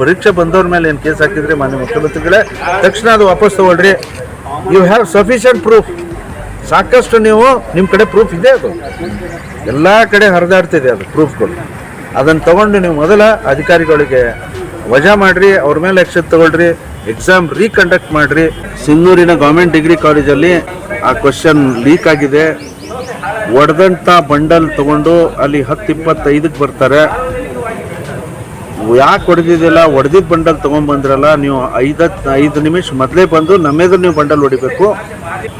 ಪರೀಕ್ಷೆ ಬಂದವ್ರ ಮೇಲೆ ಏನು ಕೇಸ್ ಹಾಕಿದ್ರಿ ಮಾನ್ಯ ಮುಖ್ಯಮಂತ್ರಿಗಳೇ, ತಕ್ಷಣ ಅದು ವಾಪಸ್ ತಗೊಳ್ರಿ. You have sufficient proof. ಸಾಕಷ್ಟು ನೀವು ನಿಮ್ಮ ಕಡೆ ಪ್ರೂಫ್ ಇದೆ, ಅದು ಎಲ್ಲ ಕಡೆ ಹರಿದಾಡ್ತಿದೆ ಅದು ಪ್ರೂಫ್ಗಳು. ಅದನ್ನು ತಗೊಂಡು ನೀವು ಮೊದಲ ಅಧಿಕಾರಿಗಳಿಗೆ ವಜಾ ಮಾಡಿರಿ, ಅವ್ರ ಮೇಲೆ ಆ್ಯಕ್ಷನ್ ತಗೊಳ್ರಿ, ಎಕ್ಸಾಮ್ ರೀಕಂಡಕ್ಟ್ ಮಾಡಿರಿ. ಸಿನ್ನೂರಿನ ಗೌರ್ಮೆಂಟ್ ಡಿಗ್ರಿ ಕಾಲೇಜಲ್ಲಿ ಆ ಕ್ವಶನ್ ಲೀಕ್ ಆಗಿದೆ. ಒಡೆದಂಥ ಬಂಡಲ್ ತಗೊಂಡು ಅಲ್ಲಿ 10-25ಕ್ಕೆ ಬರ್ತಾರೆ. ಯಾಕೆ ಹೊಡೆದಿದ್ದಿಲ್ಲ, ಹೊಡೆದಿದ್ದ ಬಂಡಲ್ ತೊಗೊಂಡ್ಬಂದ್ರಲ್ಲ, ನೀವು 5 ನಿಮಿಷ ಮೊದಲೇ ಬಂದು ನಮ್ಮೆದುರು ನೀವು ಬಂಡಲ್ ಹೊಡಿಬೇಕು.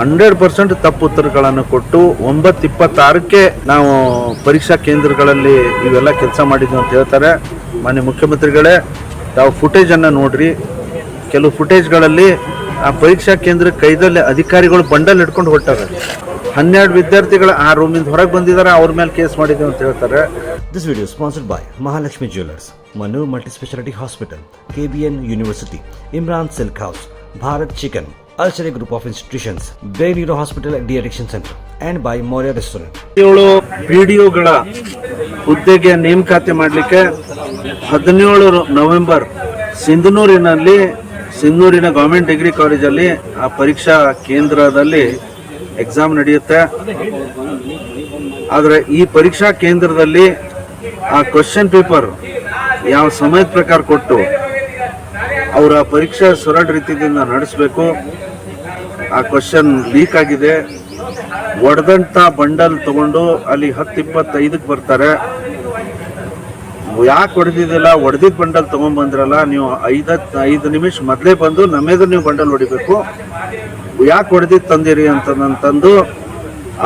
100% ತಪ್ಪು ಉತ್ತರಗಳನ್ನು ಕೊಟ್ಟು 9:26ಕ್ಕೆ ನಾವು ಪರೀಕ್ಷಾ ಕೇಂದ್ರಗಳಲ್ಲಿ ಇವೆಲ್ಲ ಕೆಲಸ ಮಾಡಿದ್ವಿ ಅಂತ ಹೇಳ್ತಾರೆ. ಮಾನ್ಯ ಮುಖ್ಯಮಂತ್ರಿಗಳೇ, ತಾವು ಫುಟೇಜನ್ನು ನೋಡ್ರಿ. ಕೆಲವು ಫುಟೇಜ್ಗಳಲ್ಲಿ ಆ ಪರೀಕ್ಷಾ ಕೇಂದ್ರ ಕೈದಲ್ಲಿ ಅಧಿಕಾರಿಗಳು ಬಂಡಲ್ ಹಿಡ್ಕೊಂಡು ಹೊರಟಾರೆ. 12 ವಿದ್ಯಾರ್ಥಿಗಳು ಆ ರೂಮಿಂದ ಹೊರಗೆ ಬಂದಿದ್ದಾರೆ, ಅವ್ರ ಮೇಲೆ ಕೇಸ್ ಮಾಡಿದ್ದೀವಿ ಅಂತ ಹೇಳ್ತಾರೆ. This video is sponsored by Mahalakshmi Jewelers, Manu Multispeciality Hospital, KBN University, Imran Silk House, Bharat Chicken, Al-Sharia Group of Institutions, Bay Nero Hospital and De-Addiction Center, and by Moria Restaurant. 7 PDOಗಳ ಹುದ್ದೆಗೆ ನೇಮಕಾತಿ ಮಾಡಲಿಕ್ಕೆ 17 November ಸಿಂಧನೂರಿನ government degree ಕಾಲೇಜಲ್ಲಿ ಆ ಪರೀಕ್ಷಾ ಕೇಂದ್ರದಲ್ಲಿ exam ನಡೆಯುತ್ತೆ. ಆದರೆ ಈ ಪರೀಕ್ಷಾ ಕೇಂದ್ರದಲ್ಲಿ ಆ ಕ್ವಶನ್ ಪೇಪರ್ ಯಾವ ಸಮಯದ ಪ್ರಕಾರ ಕೊಟ್ಟು ಅವರ ಪರೀಕ್ಷೆ ಸರಳ ರೀತಿಯಿಂದ ನಡೆಸಬೇಕು. ಆ ಕ್ವಶನ್ ಲೀಕ್ ಆಗಿದೆ. ಒಡೆದಂಥ ಬಂಡಲ್ ತಗೊಂಡು ಅಲ್ಲಿ 10-25ಕ್ಕೆ ಬರ್ತಾರೆ. ಯಾಕೆ ಹೊಡೆದಿದ್ದಿಲ್ಲ, ಹೊಡೆದಿದ್ದ ಬಂಡಲ್ ತೊಗೊಂಡ್ಬಂದ್ರಲ್ಲ, ನೀವು 5 ನಿಮಿಷ ಮೊದಲೇ ಬಂದು ನಮ್ಮೆದುರು ನೀವು ಬಂಡಲ್ ಹೊಡಿಬೇಕು. ಯಾಕೆ ಹೊಡೆದಿದ್ದು ತಂದಿರಿ ಅಂತಂದು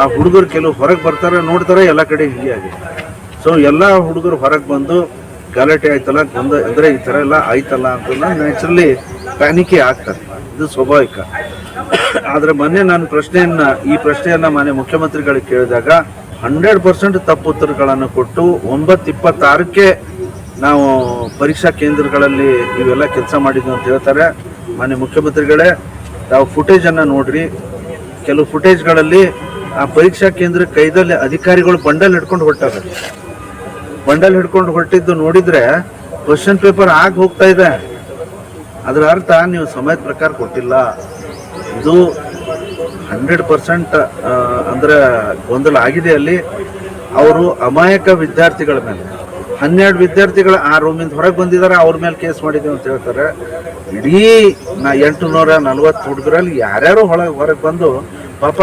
ಆ ಹುಡುಗರು ಕೆಲವು ಹೊರಗೆ ಬರ್ತಾರೆ, ನೋಡ್ತಾರೆ, ಎಲ್ಲ ಕಡೆ ಹೀಗೆ ಆಗಿದೆ. ಸೊ ಎಲ್ಲ ಹುಡುಗರು ಹೊರಗೆ ಬಂದು ಗಲಾಟೆ ಆಯ್ತಲ್ಲ, ಅಂದರೆ ಈ ಥರ ಎಲ್ಲ ಆಯ್ತಲ್ಲ ಅಂತಂದು ನ್ಯಾಚುರಲಿ ಪ್ಯಾನಿಕೇ ಆಗ್ತಾರೆ. ಇದು ಸ್ವಾಭಾವಿಕ. ಆದರೆ ಮೊನ್ನೆ ನಾನು ಈ ಪ್ರಶ್ನೆಯನ್ನು ಮಾನ್ಯ ಮುಖ್ಯಮಂತ್ರಿಗಳಿಗೆ ಕೇಳಿದಾಗ 100% ತಪ್ಪು ಉತ್ತರಗಳನ್ನು ಕೊಟ್ಟು 9:26ಕ್ಕೆ ನಾವು ಪರೀಕ್ಷಾ ಕೇಂದ್ರಗಳಲ್ಲಿ ಇವೆಲ್ಲ ಕೆಲಸ ಮಾಡಿದ್ವಿ ಅಂತ ಹೇಳ್ತಾರೆ. ಮಾನ್ಯ ಮುಖ್ಯಮಂತ್ರಿಗಳೇ, ತಾವು ಫುಟೇಜನ್ನು ನೋಡ್ರಿ. ಕೆಲವು ಫುಟೇಜ್ಗಳಲ್ಲಿ ಆ ಪರೀಕ್ಷಾ ಕೇಂದ್ರ ಕೈದಲ್ಲಿ ಅಧಿಕಾರಿಗಳು ಬಂಡಲ್ ಹಿಡ್ಕೊಂಡು ಹೊರಟಾರೆ. ಬಂಡಲ್ ಹಿಡ್ಕೊಂಡು ಹೊರಟಿದ್ದು ನೋಡಿದರೆ ಕ್ವಶನ್ ಪೇಪರ್ ಆಗಿ ಹೋಗ್ತಾ ಇದೆ. ಅದರ ಅರ್ಥ ನೀವು ಸಮಯದ ಪ್ರಕಾರ ಕೊಟ್ಟಿಲ್ಲ. ಇದು 100% ಅಂದರೆ ಗೊಂದಲ ಆಗಿದೆ. ಅಲ್ಲಿ ಅವರು ಅಮಾಯಕ ವಿದ್ಯಾರ್ಥಿಗಳ ಮೇಲೆ 12 ವಿದ್ಯಾರ್ಥಿಗಳು ಆ ರೂಮಿಂದ ಹೊರಗೆ ಬಂದಿದ್ದಾರೆ, ಅವ್ರ ಮೇಲೆ ಕೇಸ್ ಮಾಡಿದ್ದೀವಿ ಅಂತ ಹೇಳ್ತಾರೆ. ಇಡೀ 840 ಹುಡುಗರಲ್ಲಿ ಯಾರ್ಯಾರು ಹೊರಗೆ ಬಂದು ಪಾಪ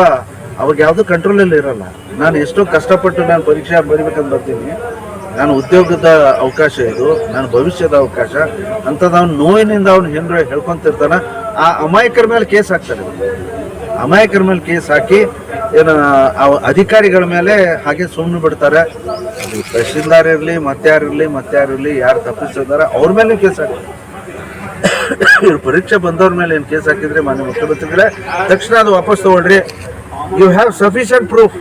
ಅವಾಗ ಯಾವುದು ಕಂಟ್ರೋಲಲ್ಲಿ ಇರಲ್ಲ. ನಾನು ಎಷ್ಟೋ ಕಷ್ಟಪಟ್ಟು ನಾನು ಪರೀಕ್ಷೆ ಬರಿಬೇಕಂತ ಬರ್ತೀನಿ. ನಾನು ಉದ್ಯೋಗದ ಅವಕಾಶ ಇದು, ನನ್ನ ಭವಿಷ್ಯದ ಅವಕಾಶ ಅಂಥದ್ದು. ಅವ್ನು ನೋವಿನಿಂದ ಅವ್ನು ಹೇಳ್ಕೊಂತಿರ್ತಾನೆ. ಆ ಅಮಾಯಕರ ಮೇಲೆ ಕೇಸ್ ಹಾಕ್ತಾರೆ. ಅಮಾಯಕರ ಮೇಲೆ ಕೇಸ್ ಹಾಕಿ ಏನು ಅಧಿಕಾರಿಗಳ ಮೇಲೆ ಹಾಗೆ ಸುಮ್ಮನೆ ಬಿಡ್ತಾರೆ. ಅದು ತಹಶೀಲ್ದಾರ್ ಇರಲಿ, ಮತ್ತಾರಿರಲಿ, ಯಾರು ತಪ್ಪಿಸಿದಾರೆ ಅವ್ರ ಮೇಲೆ ಕೇಸ್ ಹಾಕ್ತಾರೆ. ಇವ್ರು ಪರೀಕ್ಷೆ ಬಂದವ್ರ ಮೇಲೆ ಏನು ಕೇಸ್ ಹಾಕಿದ್ರೆ ಮಾನ್ಯ ಮುಖ್ಯಮಂತ್ರಿಗಳೇ, ತಕ್ಷಣ ಅದು ವಾಪಸ್ ತಗೊಳ್ರಿ. You have sufficient proof.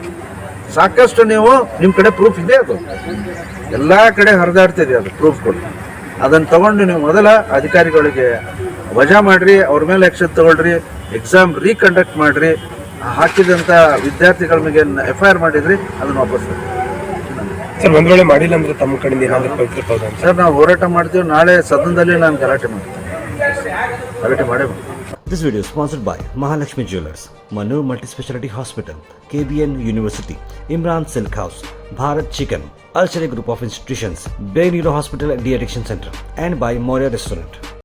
ಸಾಕಷ್ಟು ನೀವು ನಿಮ್ಮ ಕಡೆ ಪ್ರೂಫ್ ಇದೆ, ಅದು ಎಲ್ಲ ಕಡೆ ಹರಿದಾಡ್ತಿದೆ ಅದು ಪ್ರೂಫ್ಗಳು. ಅದನ್ನು ತಗೊಂಡು ನೀವು ಮೊದಲ ಅಧಿಕಾರಿಗಳಿಗೆ ವಜಾ ಮಾಡಿರಿ, ಅವ್ರ ಮೇಲೆ ಆ್ಯಕ್ಷನ್ ತಗೊಳ್ರಿ, ಎಕ್ಸಾಮ್ ರೀಕಂಡಕ್ಟ್ ಮಾಡಿರಿ. ಹಾಕಿದಂಥ ವಿದ್ಯಾರ್ಥಿಗಳ ಮೇಲೆ FIR ಮಾಡಿದ್ರಿ, ಅದನ್ನು ವಾಪಸ್ ಸರ್. ಒಂದು ವೇಳೆ ಮಾಡಿಲ್ಲ ಅಂದ್ರೆ ತಮ್ಮ ಕಡೆಯಿಂದ ಏನಾದರೂ ಸರ್, ನಾವು ಹೋರಾಟ ಮಾಡ್ತೀವಿ. ನಾಳೆ ಸದನದಲ್ಲಿ ನಾನು ಗಲಾಟೆ ಮಾಡೇ. This video is sponsored by Mahalakshmi Jewelers, Manu Multispeciality Hospital, KBN University, Imran Silk House, Bharat Chicken, Al-Sharia Group of Institutions, Bay Nero Hospital and De-Addiction Center, and by Moria Restaurant.